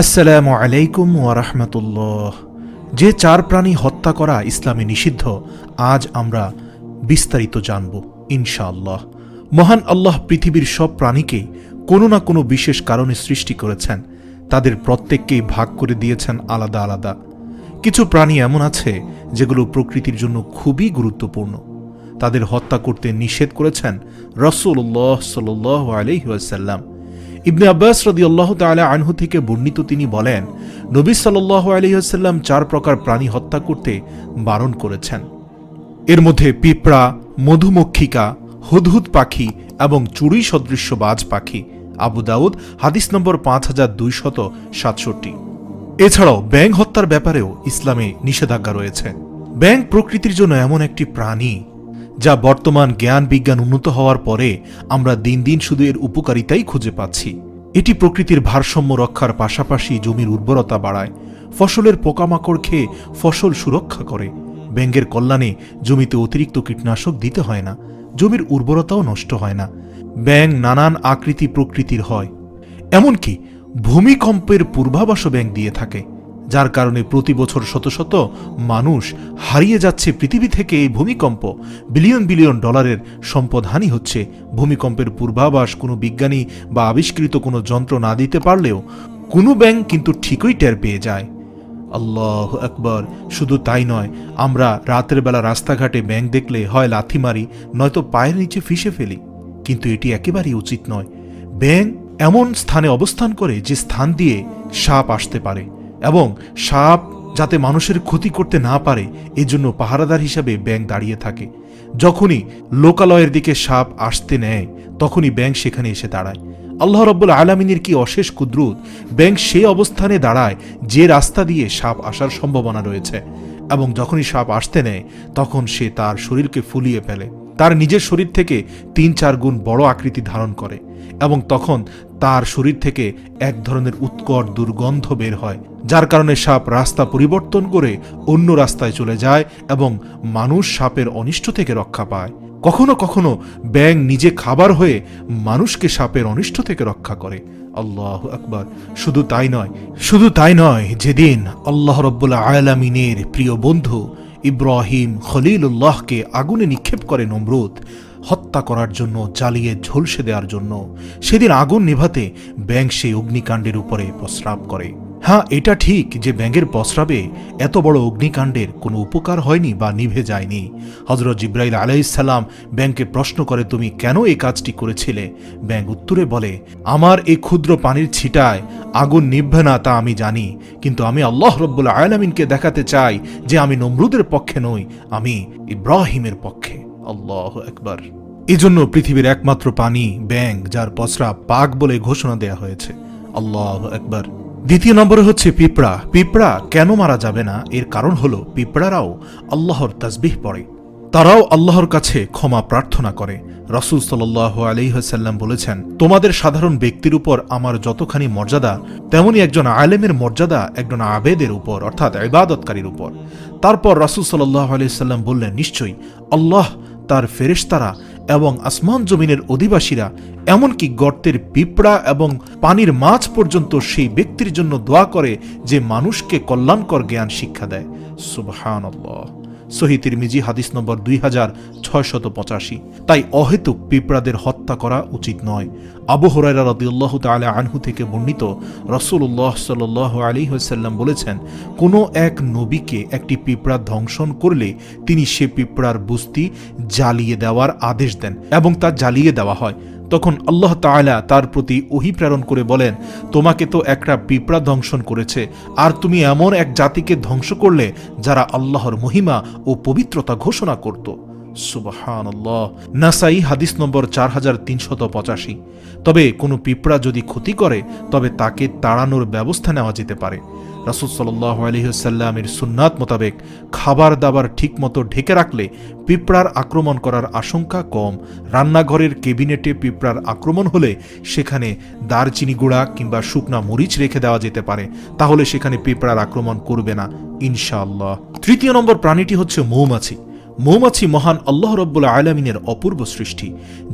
আসসালামু আলাইকুম ওয়া রাহমাতুল্লাহ। যে চার প্রাণী হত্যা করা ইসলামে নিষিদ্ধ, আজ আমরা বিস্তারিত জানব ইনশাআল্লাহ। মহান আল্লাহ পৃথিবীর সব প্রাণীকে কোনো না কোনো বিশেষ কারণে সৃষ্টি করেছেন। তাদের প্রত্যেককেই ভাগ করে দিয়েছেন আলাদা আলাদা। কিছু প্রাণী এমন আছে যেগুলো প্রকৃতির জন্য খুবই গুরুত্বপূর্ণ। তাদের হত্যা করতে নিষেধ করেছেন রাসূলুল্লাহ সাল্লাল্লাহু আলাইহি ওয়াসাল্লাম। ইবনে আব্বাস রাদিয়াল্লাহু তাআলা আনহু থেকে বর্ণিত, তিনি বলেন, নবী সাল্লাল্লাহু আলাইহি ওয়াসাল্লাম চার প্রকার প্রাণী হত্যা করতে বারণ করেছেন। এর মধ্যে পিঁপড়া, মধুমক্ষিকা, হুদহুদ পাখি এবং চড়ুই সদৃশ্য বাজ পাখি। আবু দাউদ, হাদিস নম্বর 5267। এছাড়াও ব্যাঙ হত্যার ব্যাপারেও ইসলামে নিষেধাজ্ঞা রয়েছে। ব্যাঙ প্রকৃতির জন্য এমন একটি প্রাণী যা বর্তমান জ্ঞান বিজ্ঞান উন্নত হওয়ার পরে আমরা দিন দিন শুধু এর উপকারিতাই খুঁজে পাচ্ছি। এটি প্রকৃতির ভারসাম্য রক্ষার পাশাপাশি জমির উর্বরতা বাড়ায়, ফসলের পোকামাকড় খেয়ে ফসল সুরক্ষা করে। ব্যাঙের কল্যাণে জমিতে অতিরিক্ত কীটনাশক দিতে হয় না, জমির উর্বরতাও নষ্ট হয় না। ব্যাঙ নানান আকৃতি প্রকৃতির হয়, এমনকি ভূমিকম্পের পূর্বাভাসও ব্যাঙ দিয়ে থাকে, যার কারণে প্রতি বছর শত শত মানুষ হারিয়ে যাচ্ছে পৃথিবী থেকে। এই ভূমিকম্প বিলিয়ন বিলিয়ন ডলারের সম্পদহানি হচ্ছে। ভূমিকম্পের পূর্বাভাস কোনো বিজ্ঞানী বা আবিষ্কৃত কোনো যন্ত্র না দিতে পারলেও কোনো ব্যাঙ কিন্তু ঠিকই টের পেয়ে যায়। আল্লাহু আকবার। শুধু তাই নয়, আমরা রাতের বেলা রাস্তাঘাটে ব্যাঙ দেখলে হয় লাথি মারি, নয়তো পায়ের নিচে ফিসে ফেলি, কিন্তু এটি একেবারেই উচিত নয়। ব্যাঙ এমন স্থানে অবস্থান করে যে স্থান দিয়ে সাপ আসতে পারে, এবং সাপ যাতে মানুষের ক্ষতি করতে না পারে এজন্য পাহারাদার হিসাবে ব্যাঙ দাঁড়িয়ে থাকে। যখনই লোকালয়ের দিকে সাপ আসতে নেয় তখনই ব্যাঙ সেখানে এসে দাঁড়ায়। আল্লাহ রাব্বুল আলামিনের কি অশেষ কুদরত! ব্যাঙ সেই অবস্থানে দাঁড়ায় যে রাস্তা দিয়ে সাপ আসার সম্ভাবনা রয়েছে, এবং যখনই সাপ আসতে নেয় তখন সে তার শরীরকে ফুলিয়ে ফেলে, তার নিজের শরীর থেকে ৩-৪ গুণ বড় আকৃতি ধারণ করে, এবং তখন তার শরীর থেকে এক ধরনের উৎকট দুর্গন্ধ বের হয়, যার কারণে সাপ রাস্তা পরিবর্তন করে অন্য রাস্তায় চলে যায় এবং মানুষ সাপের অনিষ্ট থেকে রক্ষা পায়। কখনো কখনো ব্যাঙ নিজে খাবার হয়ে মানুষকে সাপের অনিষ্ট থেকে রক্ষা করে। আল্লাহু আকবার। শুধু তাই নয়, যেদিন আল্লাহ রাব্বুল আলামিনের প্রিয় বন্ধু ইব্রাহিম খলিলুল্লাহকে আগুনে নিক্ষেপ করে নমরুদ হত্যা করার জন্য, জ্বালিয়ে ঝলসে দেওয়ার জন্য, সেদিন আগুন নেভাতে ব্যাঙ সেই অগ্নিকাণ্ডের উপরে প্রস্রাব করে। হ্যাঁ, এটা ঠিক যে ব্যাঙের প্রস্রাবে এত বড় অগ্নিকাণ্ডের কোনো উপকার হয়নি বা নিভে যায়নি। হযরত জিবরাইল আলাইহিস সালাম ব্যাঙকে প্রশ্ন করে, তুমি কেন এই কাজটি করেছিলে? ব্যাঙ উত্তরে বলে, আমার এই ক্ষুদ্র পানির ছিটায় আগুন নিভবে না তা আমি জানি, কিন্তু আমি আল্লাহ রাব্বুল আলামিনকে দেখাতে চাই যে আমি নমরুদের পক্ষে নই, আমি ইব্রাহিমের পক্ষে। আল্লাহু আকবার। এজন্য পৃথিবীর একমাত্র প্রাণী ব্যাঙ, যার প্রস্রাব পাক বলে ঘোষণা দেয়া হয়েছে। আল্লাহু আকবার। দ্বিতীয় নম্বরে হচ্ছে পিঁপড়া। পিঁপড়া কেন মারা যাবে না? এর কারণ হলো পিঁপড়ারাও আল্লাহর তাসবিহ পড়ে, তারাও আল্লাহর কাছে ক্ষমা প্রার্থনা করে। রাসূল সাল্লাল্লাহু আলাইহি ওয়াসাল্লাম বলেছেন, তোমাদের সাধারণ ব্যক্তির উপর আমার যতখানি মর্যাদা, তেমনি একজন আলেমের মর্যাদা একজন আবেদের উপর, অর্থাৎ ইবাদতকারীর উপর। তারপর রাসূল সাল্লাল্লাহু আলাইহি ওয়াসাল্লাম বললেন, নিশ্চয়ই আল্লাহ, তার ফেরেশতারা এবং আসমান জমিনের অধিবাসীরা, এমনকি গর্তের পিঁপড়া এবং পানির মাছ পর্যন্ত সেই ব্যক্তির জন্য দোয়া করে যে মানুষকে কল্যাণকর জ্ঞান শিক্ষা দেয়। সুবহানাল্লাহ। সহিহ তিরমিজি, হাদিস নম্বর 2685। তাই অহেতুক পিঁপড়াদের হত্যা করা উচিত নয়। আবু হুরায়রা রাদিয়াল্লাহু তাআলা আনহু থেকে বর্ণিত, রাসূলুল্লাহ সাল্লাল্লাহু আলাইহি ওয়াসাল্লাম বলেছেন, কোনো এক নবীকে একটি পিঁপড়া ধ্বংসন করলে তিনি সে পিঁপড়ার বস্তি জ্বালিয়ে দেওয়ার আদেশ দেন, এবং তা জ্বালিয়ে দেওয়া হয়। তখন আল্লাহ তাআলা তার প্রতি ওহী প্রেরণ করে বলেন, তোমাকে তো একটা পিঁপড়া ধ্বংসন করেছে, আর তুমি এমন এক জাতিকে ধ্বংস করলে যারা আল্লাহর মহিমা ও পবিত্রতা ঘোষণা করত। সুবহানাল্লাহ। নাসাই, হাদিস নম্বর 4385। তবে কোনো পিঁপড়া যদি ক্ষতি করে তবে তাকে তাড়ানোর ব্যবস্থা নেওয়া যেতে পারে। রাসূল সাল্লাল্লাহু আলাইহি ওয়াসাল্লামের সুন্নাত মোতাবেক খাবার দাবার ঠিকমতো ঢেকে রাখলে পিঁপড়ার আক্রমণ করার আশঙ্কা কম। রান্নাঘরের ক্যাবিনেটে পিঁপড়ার আক্রমণ হলে সেখানে দারচিনি গুঁড়া কিংবা শুকনা মরিচ রেখে দেওয়া যেতে পারে, তাহলে সেখানে পিঁপড়ার আক্রমণ করবে না ইনশাআল্লাহ। তৃতীয় নম্বর প্রাণীটি হচ্ছে মৌমাছি। মৌমাছি মহান আল্লাহ রাব্বুল আলামিনের অপূর্ব সৃষ্টি,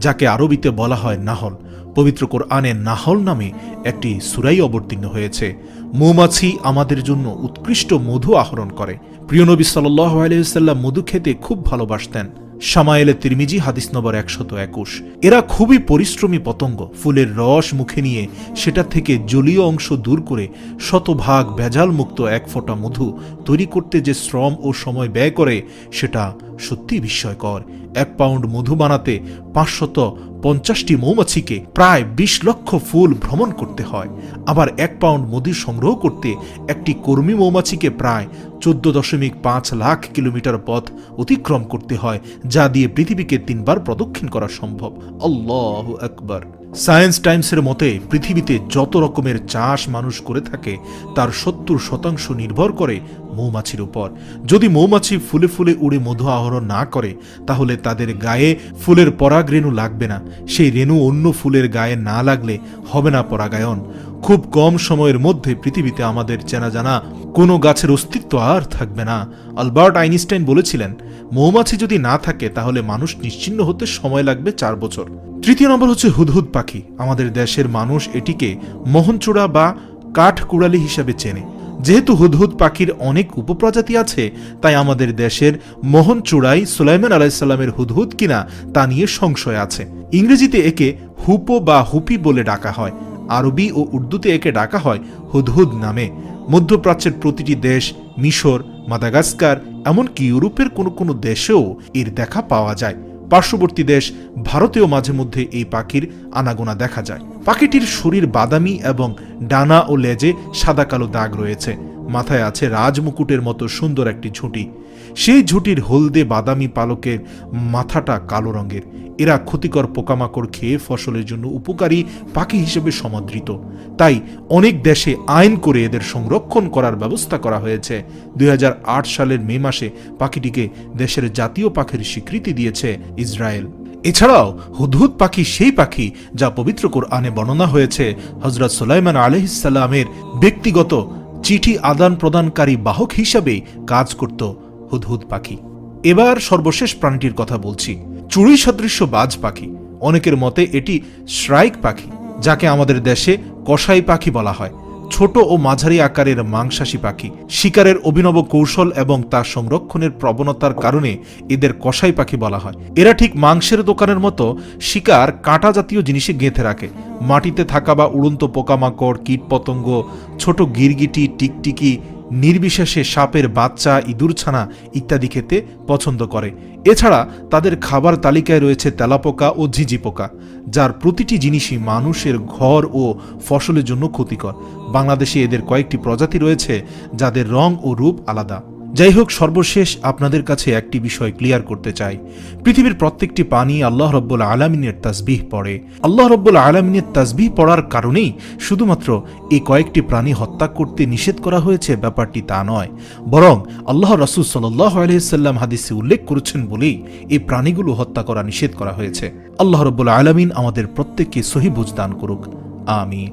যাকে আরবিতে বলা হয় নাহল। পবিত্র কোরআনে নাহল নামে একটি সূরাই অবতীর্ণ হয়েছে। মৌমাছি আমাদের জন্য উৎকৃষ্ট মধু আহরণ করে। প্রিয় নবী সাল্লাল্লাহু আলাইহি ওয়াসাল্লাম মধু খেতে খুব ভালোবাসতেন। শামায়েলে তিরমিজি হাদিস নম্বর 121। এরা খুবই পরিশ্রমী পতঙ্গ। ফুলের রস মুখে নিয়ে সেটা থেকে জলীয় অংশ দূর করে শতভাগ ভেজাল মুক্ত এক ফোঁটা মধু তৈরি করতে যে শ্রম ও সময় ব্যয় করে সেটা সত্যি বিস্ময়কর। 1 পাউন্ড মধু বানাতে 550টি মৌমাছিকে প্রায় 20 লক্ষ ফুল ভ্রমণ করতে হয়। আবার 1 পাউন্ড মধু সংগ্রহ করতে একটি কর্মী মৌমাছিকে প্রায় 14.5 লাখ কিলোমিটার পথ অতিক্রম করতে হয়, যা দিয়ে পৃথিবীকে 3 বার প্রদক্ষিণ করা সম্ভব। আল্লাহু আকবার। সায়েন্স টাইমসের মতে পৃথিবীতে যত রকমের চাষ মানুষ করে থাকে তার 70% নির্ভর করে মৌমাছির উপর। যদি মৌমাছি ফুলে ফুলে উড়ে মধু আহরণ না করে তাহলে তাদের গায়ে ফুলের পরাগ রেণু লাগবে না। সেই রেণু অন্য ফুলের গায়ে না লাগলে হবে না পরাগায়ন। খুব কম সময়ের মধ্যে পৃথিবীতে আমাদের চেনা জানা কোনো গাছের অস্তিত্ব আর থাকবে না। আলবার্ট আইনস্টাইন বলেছিলেন, মৌমাছি যদি না থাকে তাহলে মানুষ নিশ্চিহ্ন হতে সময় লাগবে 4 বছর। তৃতীয় নম্বর হচ্ছে হুদহুদ পাখি। আমাদের দেশের মানুষ এটিকে মোহনচূড়া বা কাঠকুড়ালি হিসাবে চেনে। যেহেতু হুদহুদ পাখির অনেক উপপ্রজাতি আছে, তাই আমাদের দেশের মোহনচূড়াই সুলাইমান আলাইহিস সালামের হুদহুদ কিনা তা নিয়ে সংশয় আছে। ইংরেজিতে একে হুপো বা হুপি বলে ডাকা হয়। আরবি ও উর্দুতে একে ডাকা হয় হুদহুদ নামে। মধ্যপ্রাচ্যের প্রতিটি দেশ, মিশর, মাদাগাস্কার, এমনকি ইউরোপের কোনো কোনো দেশেও এর দেখা পাওয়া যায়। পার্শ্ববর্তী দেশ ভারতেও মাঝে মধ্যে এই পাখির আনাগোনা দেখা যায়। পাখিটির শরীর বাদামি এবং ডানা ও লেজে সাদা কালো দাগ রয়েছে। মাথায় আছে রাজমুকুটের মতো সুন্দর একটি ঝুঁটি। সেই ঝুঁটির হলদে বাদামি পালকের মাথাটা কালো রঙের। এরা ক্ষতিকর পোকামাকড় খেয়ে ফসলের জন্য উপকারী পাখি হিসেবে সমাদৃত। তাই অনেক দেশে আইন করে এদের সংরক্ষণ করার ব্যবস্থা করা হয়েছে। 2008 সালের মে মাসে পাখিটিকে দেশের জাতীয় পাখির স্বীকৃতি দিয়েছে ইসরায়েল। এছাড়াও হুদহুদ পাখি সেই পাখি যা পবিত্র কোরআনে বর্ণনা হয়েছে হযরত সুলাইমান আলাইহিস সালামের ব্যক্তিগত চিঠি আদান প্রদানকারী বাহক হিসাবে কাজ করত হুদহুদ পাখি। এবার সর্বশেষ প্রাণীটির কথা বলছি, চড়ুই সদৃশ্য বাজ পাখি। অনেকের মতে এটি শ্রাইক পাখি, যাকে আমাদের দেশে কসাই পাখি বলা হয়। ছোট ও মাঝারি আকারের মাংসাশী পাখি। শিকারের অভিনব কৌশল এবং তার সংরক্ষণের প্রবণতার কারণে এদের কসাই পাখি বলা হয়। এরা ঠিক মাংসের দোকানের মতো শিকার কাঁটা জাতীয় জিনিসে গেঁথে রাখে। মাটিতে থাকা বা উড়ন্ত পোকামাকড়, কীটপতঙ্গ, ছোট গিরগিটি, টিকটিকি, নির্বিশেষে সাপের বাচ্চা, ইঁদুরছানা ইত্যাদি খেতে পছন্দ করে। এছাড়া তাদের খাবার তালিকায় রয়েছে তেলাপোকা ও ঝিঝি পোকা, যার প্রতিটি জিনিসই মানুষের ঘর ও ফসলের জন্য ক্ষতিকর। বাংলাদেশে এদের কয়েকটি প্রজাতি রয়েছে যাদের রং ও রূপ আলাদা। যাই হোক, সর্বশেষ আপনাদের কাছে একটি বিষয় ক্লিয়ার করতে চাই। পৃথিবীর প্রত্যেকটি প্রাণী আল্লাহ রাব্বুল আলামিনের তাসবিহ পড়ে। আল্লাহ রাব্বুল আলামিনের তাসবিহ পড়ার কারণেই শুধুমাত্র এই কয়েকটি প্রাণী হত্যা করতে নিষেধ করা হয়েছে, ব্যাপারটি তা নয়। বরং আল্লাহ রাসূল সাল্লাল্লাহু আলাইহি ওয়াসাল্লাম হাদিসে উল্লেখ করেছেন বলেই এই প্রাণীগুলো হত্যা করা নিষেধ করা হয়েছে। আল্লাহ রাব্বুল আলামিন আমাদের প্রত্যেককে সহিহ বুঝ দান করুক। আমিন।